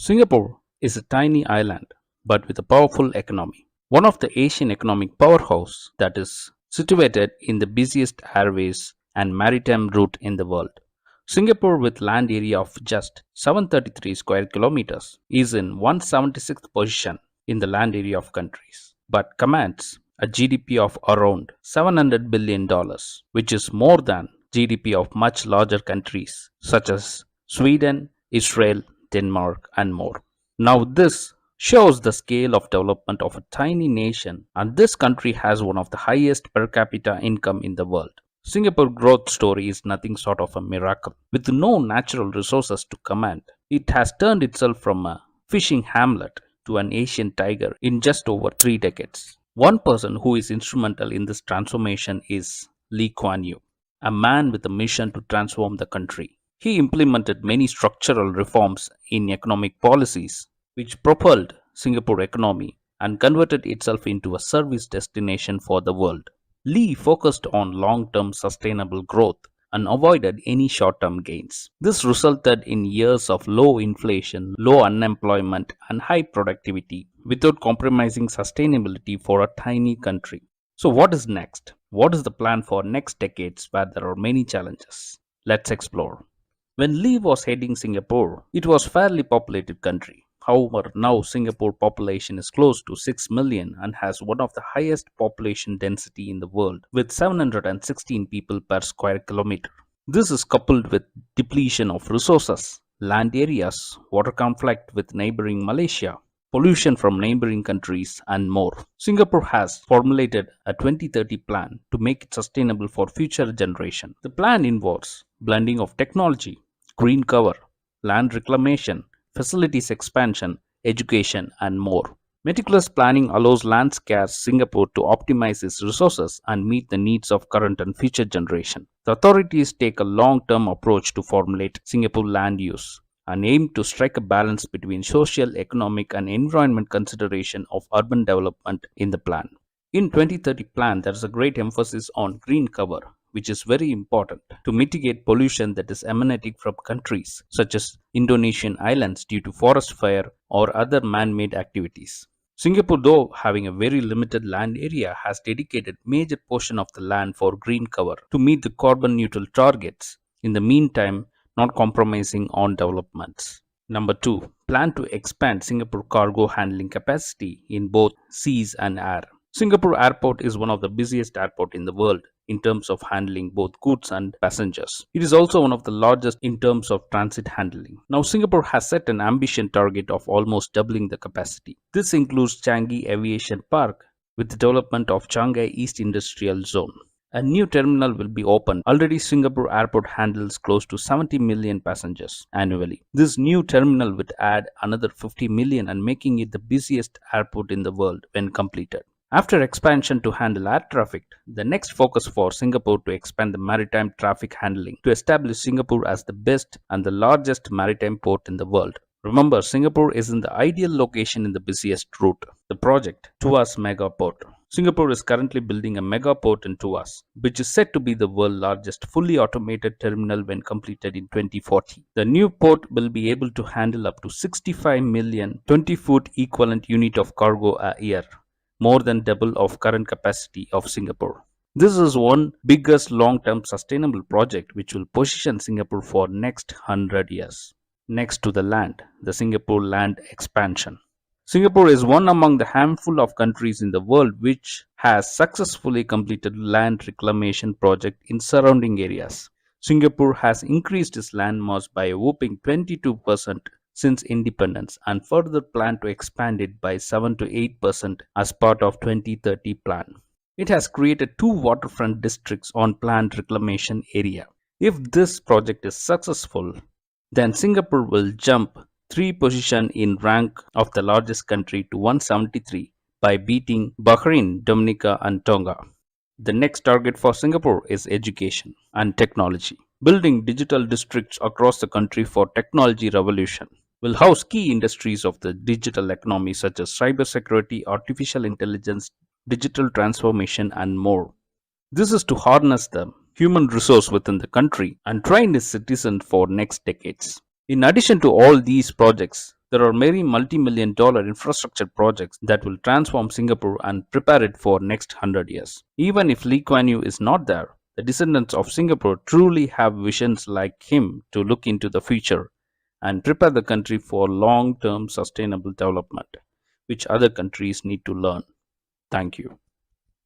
Singapore is a tiny island but with a powerful economy. One of the Asian economic powerhouse that is situated in the busiest airways and maritime route in the world. Singapore with land area of just 733 square kilometers is in 176th position in the land area of countries but commands a GDP of around $700 billion, which is more than GDP of much larger countries such as Sweden, Israel, Denmark, and more. Now, this shows the scale of development of a tiny nation, and this country has one of the highest per capita income in the world. Singapore growth story is nothing sort of a miracle. With no natural resources to command, it has turned itself from a fishing hamlet to an Asian tiger in just over 3 decades. One person who is instrumental in this transformation is Lee Kuan Yew, a man with a mission to transform the country. He implemented many structural reforms in economic policies which propelled Singapore economy and converted itself into a service destination for the world. Lee focused on long-term sustainable growth and avoided any short-term gains. This resulted in years of low inflation, low unemployment, and high productivity without compromising sustainability for a tiny country. So what is next? What is the plan for next decades where there are many challenges? Let's explore. When Lee was heading Singapore, it was a fairly populated country. However, now Singapore population is close to 6 million and has one of the highest population density in the world with 716 people per square kilometer. This is coupled with depletion of resources, land areas, water conflict with neighboring Malaysia, pollution from neighboring countries, and more. Singapore has formulated a 2030 plan to make it sustainable for future generation. The plan involves blending of technology, green cover, land reclamation, facilities expansion, education, and more. Meticulous planning allows land scarce Singapore to optimize its resources and meet the needs of current and future generation. The authorities take a long-term approach to formulate Singapore land use and aim to strike a balance between social, economic, and environment consideration of urban development in the plan. In 2030 plan, there is a great emphasis on green cover, which is very important to mitigate pollution that is emanating from countries such as Indonesian islands due to forest fire or other man-made activities. Singapore, though having a very limited land area, has dedicated major portion of the land for green cover to meet the carbon neutral targets. In the meantime, not compromising on developments. Number 2. Plan to expand Singapore cargo handling capacity in both seas and air. Singapore Airport is one of the busiest airports in the world in terms of handling both goods and passengers. It is also one of the largest in terms of transit handling. Now, Singapore has set an ambitious target of almost doubling the capacity. This includes Changi Aviation Park with the development of Changi East Industrial Zone. A new terminal will be opened. Already Singapore Airport handles close to 70 million passengers annually. This new terminal would add another 50 million and making it the busiest airport in the world when completed. After expansion to handle air traffic, the next focus for Singapore to expand the maritime traffic handling to establish Singapore as the best and the largest maritime port in the world. Remember, Singapore is in the ideal location in the busiest route. The project, Tuas Mega Port. Singapore is currently building a mega port in Tuas, which is said to be the world's largest fully automated terminal when completed in 2040. The new port will be able to handle up to 65 million 20-foot equivalent unit of cargo a year, more than double of current capacity of Singapore. This is one biggest long-term sustainable project which will position Singapore for next 100 years. Next to the land, the Singapore land expansion. Singapore is one among the handful of countries in the world which has successfully completed land reclamation project in surrounding areas. Singapore has increased its land mass by a whopping 22% since independence and further plan to expand it by 7 to 8% as part of 2030 plan. It has created 2 waterfront districts on planned reclamation area. If this project is successful, then Singapore will jump 3 positions in rank of the largest country to 173 by beating Bahrain, Dominica, and Tonga. The next target for Singapore is education and technology. Building digital districts across the country for technology revolution will house key industries of the digital economy such as cybersecurity, artificial intelligence, digital transformation, and more. This is to harness the human resource within the country and train its citizens for next decades. In addition to all these projects, There are many multi-million dollar infrastructure projects that will transform Singapore and prepare it for next 100 years. Even if Lee Kuan Yew is not there, the descendants of Singapore truly have visions like him to look into the future and prepare the country for long-term sustainable development, which other countries need to learn. Thank you.